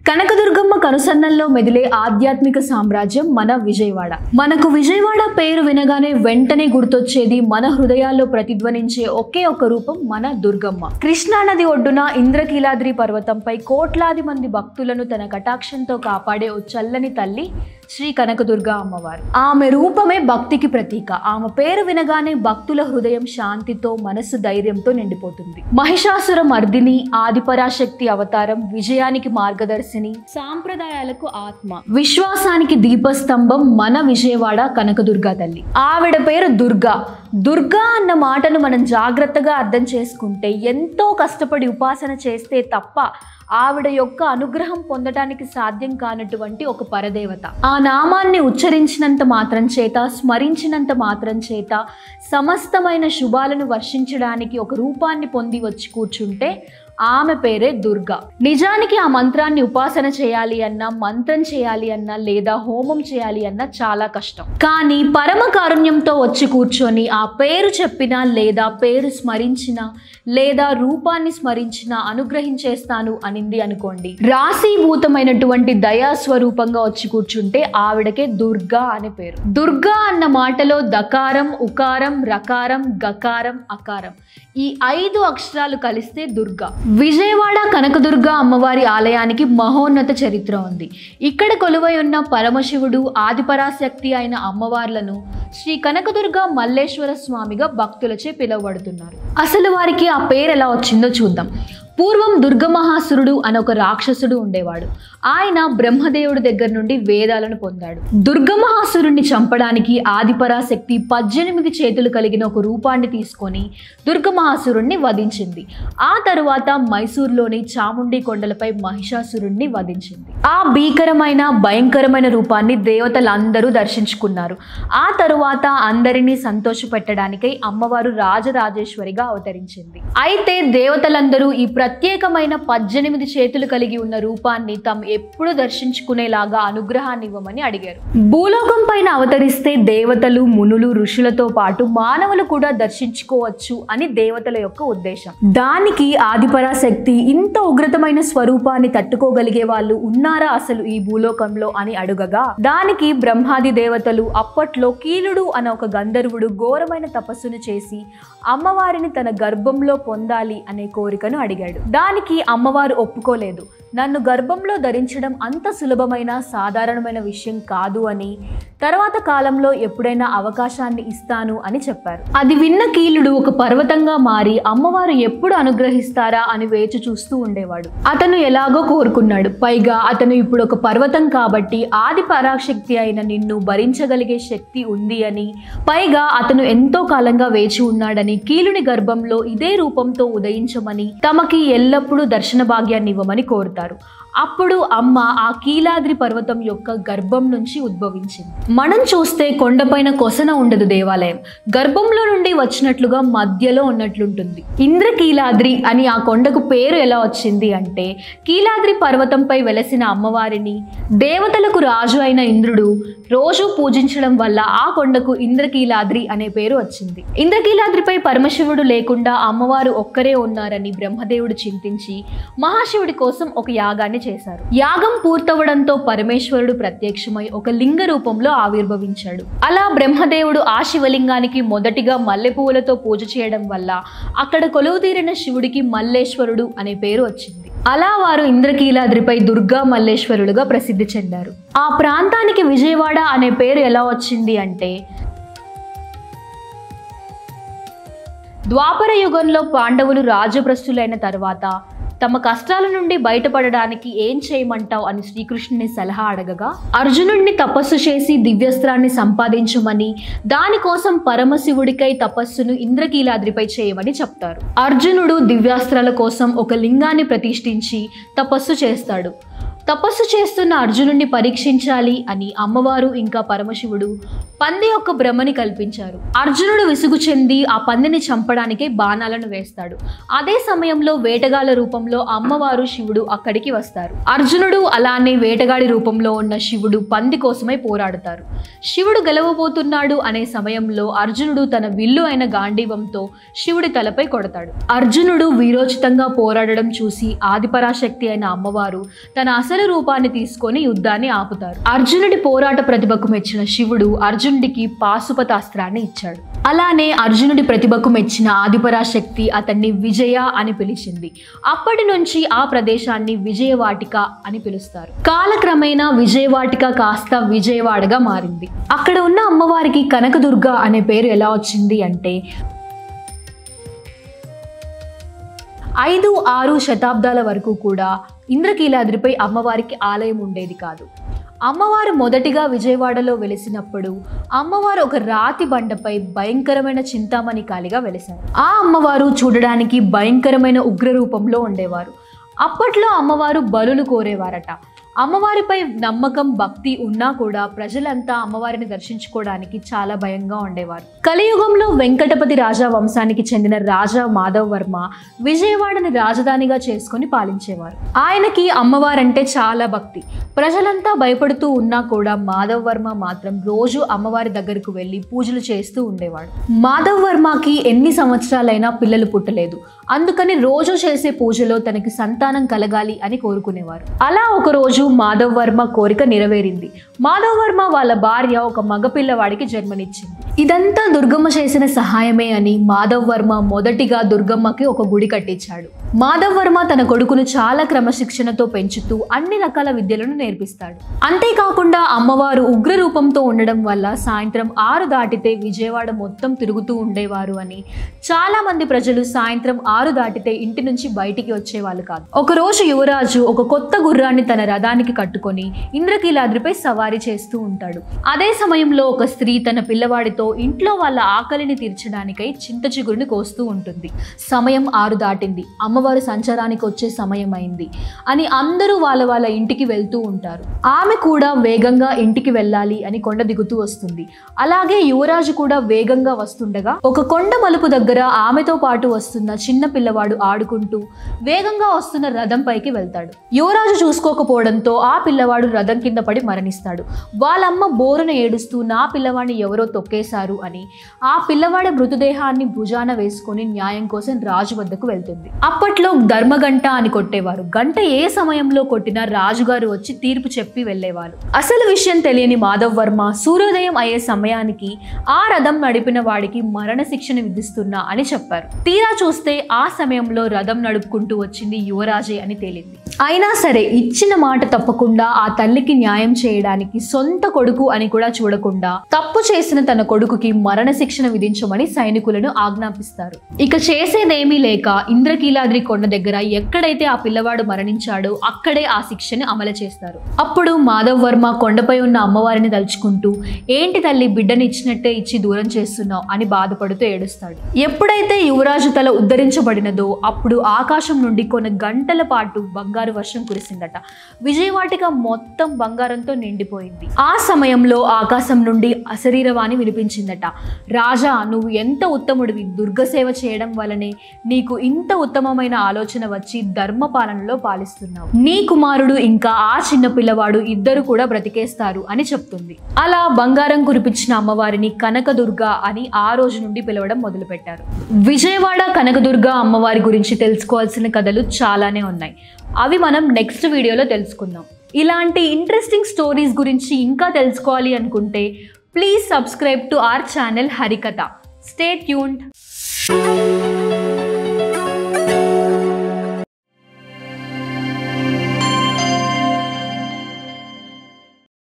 కనకదుర్గమ్మ కనుసన్నల్లో మెదిలే ఆధ్యాత్మిక సామ్రాజ్యం మన విజయవాడ. మనకు విజయవాడ పేరు వినగానే వెంటనే గుర్తొచ్చేది మన హృదయాల్లో ప్రతిధ్వనించే ఒకే ఒక రూపం మన దుర్గమ్మ. కృష్ణానది ఒడ్డున ఇంద్రకీలాద్రి పర్వతంపై కోట్లాది మంది భక్తులను తన కటాక్షంతో కాపాడే ఓ చల్లని తల్లి శ్రీ కనకదుర్గ అమ్మవారు. ఆమె రూపమే భక్తికి ప్రతీక. ఆమె పేరు వినగానే భక్తుల హృదయం శాంతితో, మనసు ధైర్యంతో నిండిపోతుంది. మహిషాసుర మర్దిని, ఆదిపరాశక్తి అవతారం, విజయానికి మార్గదర్శిని, సాంప్రదాయాలకు ఆత్మ, విశ్వాసానికి దీపస్తంభం మన విజయవాడ కనకదుర్గ తల్లి. ఆవిడ పేరు దుర్గా. దుర్గా అన్న మాటను మనం జాగ్రత్తగా అర్థం చేసుకుంటే, ఎంతో కష్టపడి ఉపాసన చేస్తే తప్ప ఆవిడ యొక్క అనుగ్రహం పొందడానికి సాధ్యం కానటువంటి ఒక పరదేవత. ఆ నామాన్ని ఉచ్చరించినంత మాత్రం చేత, స్మరించినంత మాత్రం చేత సమస్తమైన శుభాలను వర్షించడానికి ఒక రూపాన్ని పొంది వచ్చి కూర్చుంటే ఆమె పేరే దుర్గా. నిజానికి ఆ మంత్రాన్ని ఉపాసన చేయాలి అన్నా, మంత్రం చేయాలి అన్నా, లేదా హోమం చేయాలి అన్నా చాలా కష్టం. కానీ పరమ కారుణ్యంతో వచ్చి కూర్చొని ఆ పేరు చెప్పినా, లేదా పేరు స్మరించినా, లేదా రూపాన్ని స్మరించినా అనుగ్రహించేస్తాను అనింది అనుకోండి. రాశీభూతమైనటువంటి దయా స్వరూపంగా వచ్చి కూర్చుంటే ఆవిడకే దుర్గా అనే పేరు. దుర్గా అన్న మాటలో దకారం, ఉకారం, రకారం, గకారం, అకారం ఈ 5 అక్షరాలు కలిస్తే దుర్గా. విజయవాడ కనకదుర్గ అమ్మవారి ఆలయానికి మహోన్నత చరిత్ర ఉంది. ఇక్కడ కొలువై ఉన్న పరమశివుడు, ఆదిపరాశక్తి అయిన అమ్మవార్లను శ్రీ కనకదుర్గ మల్లేశ్వర స్వామిగా భక్తులచే పిలువబడుతున్నారు. అసలు వారికి ఆ పేరు ఎలా వచ్చిందో చూద్దాం. పూర్వం దుర్గమహాసురుడు అనే ఒక రాక్షసుడు ఉండేవాడు. ఆయన బ్రహ్మదేవుడి దగ్గర నుండి వేదాలను పొందాడు. దుర్గమహాసురుణ్ణి చంపడానికి ఆదిపరాశక్తి 18 చేతులు కలిగిన ఒక రూపాన్ని తీసుకొని దుర్గమహాసురుణ్ణి వధించింది. ఆ తరువాత మైసూర్లోని చాముండి కొండలపై మహిషాసురుణ్ణి వధించింది. ఆ భీకరమైన, భయంకరమైన రూపాన్ని దేవతలందరూ దర్శించుకున్నారు. ఆ తరువాత అందరినీ సంతోషపెట్టడానికై అమ్మవారు రాజరాజేశ్వరిగా అవతరించింది. అయితే దేవతలందరూ ఈ ప్రత్యేకమైన 18 చేతులు కలిగి ఉన్న రూపాన్ని తాము ఎప్పుడు దర్శించుకునేలాగా అనుగ్రహాన్ని ఇవ్వమని అడిగారు. భూలోకం పైన అవతరిస్తే దేవతలు, మునులు, ఋషులతో పాటు మానవులు కూడా దర్శించుకోవచ్చు అని దేవతల యొక్క ఉద్దేశం. దానికి ఆదిపరాశక్తి ఇంత ఉగ్రతమైన స్వరూపాన్ని తట్టుకోగలిగే వాళ్ళు ఉన్నారా అసలు ఈ భూలోకంలో అని అడుగగా, దానికి బ్రహ్మాది దేవతలు అప్పట్లో కీలుడు అనే ఒక గంధర్వుడు ఘోరమైన తపస్సును చేసి అమ్మవారిని తన గర్భంలో పొందాలి అనే కోరికను అడిగాడు. దానికి అమ్మవారు ఒప్పుకోలేదు. నన్ను గర్భంలో ధరించడం అంత సులభమైన, సాధారణమైన విషయం కాదు అని, తర్వాత కాలంలో ఎప్పుడైనా అవకాశాన్ని ఇస్తాను అని చెప్పారు. అది విన్న కీలుడు ఒక పర్వతంగా మారి అమ్మవారు ఎప్పుడు అనుగ్రహిస్తారా అని వేచి చూస్తూ ఉండేవాడు. అతను ఎలాగో కోరుకున్నాడు. పైగా అతను ఇప్పుడు ఒక పర్వతం కాబట్టి ఆది పరాశక్తి అయిన నిన్ను భరించగలిగే శక్తి ఉంది అని, పైగా అతను ఎంతో కాలంగా వేచి ఉన్నాడని, కీలుని గర్భంలో ఇదే రూపంతో ఉదయించమని, తమకి ఎల్లప్పుడూ దర్శన భాగ్యాన్ని ఇవ్వమని కోరుతారు. అప్పుడు అమ్మ ఆ కీలాద్రి పర్వతం యొక్క గర్భం నుంచి ఉద్భవించింది. మనం చూస్తే కొండపైన కొసన ఉండదు దేవాలయం. గర్భంలో నుండి వచ్చినట్లుగా మధ్యలో ఉన్నట్లుంటుంది. ఇంద్రకీలాద్రి అని ఆ కొండకు పేరు ఎలా వచ్చింది అంటే, కీలాద్రి పర్వతంపై వెలసిన అమ్మవారిని దేవతలకు రాజు అయిన ఇంద్రుడు రోజు పూజించడం వల్ల ఆ కొండకు ఇంద్రకీలాద్రి అనే పేరు వచ్చింది. ఇంద్రకీలాద్రిపై పరమశివుడు లేకుండా అమ్మవారు ఒక్కరే ఉన్నారని బ్రహ్మదేవుడు చింతించి మహాశివుడి కోసం ఒక యాగాన్ని చేశారు. యాగం పూర్తవడంతో పరమేశ్వరుడు ప్రత్యక్షమై ఒక లింగ రూపంలో ఆవిర్భవించాడు. అలా బ్రహ్మదేవుడు ఆ శివలింగానికి మొదటిగా మల్లె పువ్వులతో పూజ చేయడం వల్ల అక్కడ కొలువుతీరిన శివుడికి మల్లేశ్వరుడు అనే పేరు వచ్చింది. అలా వారు ఇంద్రకీలాద్రిపై దుర్గా మల్లేశ్వరులుగా ప్రసిద్ధి చెందారు. ఆ ప్రాంతానికి విజయవాడ అనే పేరు ఎలా వచ్చింది అంటే, ద్వాపర యుగంలో పాండవులు రాజభ్రష్టులైన తర్వాత తమ కష్టాల నుండి బయటపడడానికి ఏం చేయమంటావు అని శ్రీకృష్ణుని సలహా అడగగా, అర్జునుడిని తపస్సు చేసి దివ్యస్త్రాన్ని సంపాదించమని, దానికోసం పరమశివుడికై తపస్సును ఇంద్రకీలాద్రిపై చేయమని చెప్తారు. అర్జునుడు దివ్యాస్త్రాల కోసం ఒక లింగాన్ని ప్రతిష్ఠించి తపస్సు చేస్తాడు. తపస్సు చేస్తున్న అర్జునుడిని పరీక్షించాలి అని అమ్మవారు ఇంకా పరమశివుడు పంది యొక్క భ్రమని కల్పించారు. అర్జునుడు విసుగు చెంది ఆ పందిని చంపడానికి బాణాలను వేస్తాడు. అదే సమయంలో వేటగాళ్ళ రూపంలో అమ్మవారు, శివుడు అక్కడికి వస్తారు. అర్జునుడు అలానే వేటగాడి రూపంలో ఉన్న శివుడు పంది కోసమై పోరాడుతారు. శివుడు గెలవబోతున్నాడు అనే సమయంలో అర్జునుడు తన విల్లు అయిన గాంధీవంతో శివుడి తలపై కొడతాడు. అర్జునుడు వీరోచితంగా పోరాడడం చూసి ఆదిపరాశక్తి అయిన అమ్మవారు తన అసలు ముసలి రూపాన్ని తీసుకొని యుద్ధాన్ని ఆపుతారు. అర్జునుడి పోరాట ప్రతిభకు మెచ్చిన శివుడు అర్జునుడికి పాశుపతాస్త్రాన్ని ఇచ్చాడు. అలానే అర్జునుడి ప్రతిభకు మెచ్చిన ఆదిపరాశక్తి అతన్ని విజయ అని పిలిచింది. అప్పటి నుంచి ఆ ప్రదేశాన్ని విజయవాటిక అని పిలుస్తారు. కాలక్రమేణా విజయవాటిక కాస్త విజయవాడగా మారింది. అక్కడ ఉన్న అమ్మవారికి కనకదుర్గ అనే పేరు ఎలా వచ్చింది అంటే 5-6 శతాబ్దాల వరకు కూడా ఇంద్రకీలాద్రిపై అమ్మవారికి ఆలయం ఉండేది కాదు. అమ్మవారు మొదటిగా విజయవాడలో వెలిసినప్పుడు అమ్మవారు ఒక రాతి బండపై భయంకరమైన చింతామణి కాళిగా వెలిశారు. ఆ అమ్మవారు చూడడానికి భయంకరమైన ఉగ్ర రూపంలో ఉండేవారు. అప్పట్లో అమ్మవారు బలులు కోరేవారట. అమ్మవారిపై నమ్మకం భక్తి ఉన్నా కూడా ప్రజలంతా అమ్మవారిని దర్శించుకోవడానికి చాలా భయంగా ఉండేవారు. కలియుగంలో వెంకటపతి రాజా వంశానికి చెందిన రాజా మాధవ్ వర్మ విజయవాడని రాజధానిగా చేసుకొని పాలించేవారు. ఆయనకి అమ్మవారంటే చాలా భక్తి. ప్రజలంతా భయపడుతూ ఉన్నా కూడా మాధవ్ వర్మ మాత్రం రోజు అమ్మవారి దగ్గరకు వెళ్ళి పూజలు చేస్తూ ఉండేవాడు. మాధవ్ వర్మకి ఎన్ని సంవత్సరాలైనా పిల్లలు పుట్టలేదు. అందుకని రోజు చేసే పూజలో తనకి సంతానం కలగాలి అని కోరుకునేవారు. అలా ఒక రోజు మాధవ్ వర్మ కోరిక నెరవేరింది. మాధవ్ వర్మ వాళ్ళ భార్య ఒక మగపిల్లవాడికి జన్మనిచ్చింది. ఇదంతా దుర్గమ్మ చేసిన సహాయమే అని మాధవ్ వర్మ మొదటిగా దుర్గమ్మకి ఒక గుడి కట్టించాడు. మాధవ్ వర్మ తన కొడుకును చాలా క్రమశిక్షణతో పెంచుతూ అన్ని రకాల విద్యలను నేర్పిస్తాడు. అంతేకాకుండా అమ్మవారు ఉగ్ర రూపంతో ఉండడం వల్ల సాయంత్రం 6 దాటితే విజయవాడ మొత్తం తిరుగుతూ ఉండేవారు అని, చాలా మంది ప్రజలు సాయంత్రం 6 దాటితే ఇంటి నుంచి బయటికి వచ్చేవాళ్ళు కాదు. ఒకరోజు యువరాజు ఒక కొత్త గుర్రాన్ని తన రథానికి కట్టుకొని ఇంద్రకీలాద్రిపై సవారీ చేస్తూ ఉంటాడు. అదే సమయంలో ఒక స్త్రీ తన పిల్లవాడితో ఇంట్లో వాళ్ళ ఆకలిని తీర్చడానికై చింత చిగురుని కోస్తూ ఉంటుంది. సమయం 6 దాటింది, అమ్మవారు సంచారానికి వచ్చే సమయం అయింది అని అందరూ వాళ్ళ ఇంటికి వెళ్తూ ఉంటారు. ఆమె కూడా వేగంగా ఇంటికి వెళ్ళాలి అని కొండ దిగుతూ వస్తుంది. అలాగే యువరాజు కూడా వేగంగా వస్తుండగా ఒక కొండ మలుపు దగ్గర ఆమెతో పాటు వస్తున్న చిన్న పిల్లవాడు ఆడుకుంటూ వేగంగా వస్తున్న రథం పైకి వెళ్తాడు. యువరాజు చూసుకోకపోవడంతో ఆ పిల్లవాడు రథం కింద పడి మరణిస్తాడు. వాళ్ళమ్మ బోరున ఏడుస్తూ నా పిల్లవాడిని ఎవరో తొక్కేశారు అని ఆ పిల్లవాడి మృతదేహాన్ని భుజాన వేసుకొని న్యాయం కోసం రాజు వద్దకు వెళ్తుంది. అప్పట్లో ధర్మగంట అని కొట్టేవారు. గంట ఏ సమయంలో కొట్టినా రాజుగారు వచ్చి తీర్పు చెప్పి వెళ్ళేవారు. అసలు విషయం తెలియని మాధవ్ వర్మ సూర్యోదయం అయ్యే సమయానికి ఆ రథం నడిపిన వాడికి మరణ శిక్షను విధిస్తున్నా అని చెప్పారు. తీరా చూస్తే ఆ సమయంలో రథం నడుపుకుంటూ వచ్చింది యువరాజే అని తేలింది. అయినా సరే ఇచ్చిన మాట తప్పకుండా ఆ తల్లికి న్యాయం చేయడానికి సొంత కొడుకు అని కూడా చూడకుండా తప్పు చేసిన తన కొడుకుకి మరణ శిక్షణ విధించమని సైనికులను ఆజ్ఞాపిస్తారు. ఇక చేసేదేమీ లేక ఇంద్రకీలాద్రి కొండ దగ్గర ఎక్కడైతే ఆ పిల్లవాడు మరణించాడో అక్కడే ఆ శిక్షను అమలు చేస్తారు. అప్పుడు మాధవ్ వర్మ కొండపై ఉన్న అమ్మవారిని తలుచుకుంటూ ఏంటి తల్లి బిడ్డని ఇచ్చినట్టే ఇచ్చి దూరం చేస్తున్నావు అని బాధపడుతూ ఏడుస్తాడు. ఎప్పుడైతే యువరాజు తల ఉద్ధరించబడినదో అప్పుడు ఆకాశం నుండి కొన్ని గంటల పాటు బంగారు వర్షం కురిసిందట. విజయవాటిక మొత్తం బంగారంతో నిండిపోయింది. ఆ సమయంలో ఆకాశం నుండి అశరీరవాణి వినిపించిందట. రాజా, నువ్వు ఎంత ఉత్తముడివి, దుర్గసేవ చేయడం వలనే నీకు ఇంత ఉత్తమమైన ఆలోచన వచ్చి ధర్మ పాలనలో పాలిస్తున్నావు. నీ కుమారుడు ఇంకా ఆ చిన్న పిల్లవాడు ఇద్దరు కూడా బ్రతికేస్తారు అని చెప్తుంది. అలా బంగారం కురిపించిన అమ్మవారిని కనకదుర్గ అని ఆ రోజు నుండి పిలవడం మొదలుపెట్టారు. విజయవాడ కనకదుర్గ అమ్మవారి గురించి తెలుసుకోవాల్సిన కథలు చాలానే ఉన్నాయి. అవి మనం నెక్స్ట్ వీడియోలో తెలుసుకుందాం. ఇలాంటి ఇంట్రెస్టింగ్ స్టోరీస్ గురించి ఇంకా తెలుసుకోవాలి అనుకుంటే please subscribe to our channel Harikatha. Stay tuned.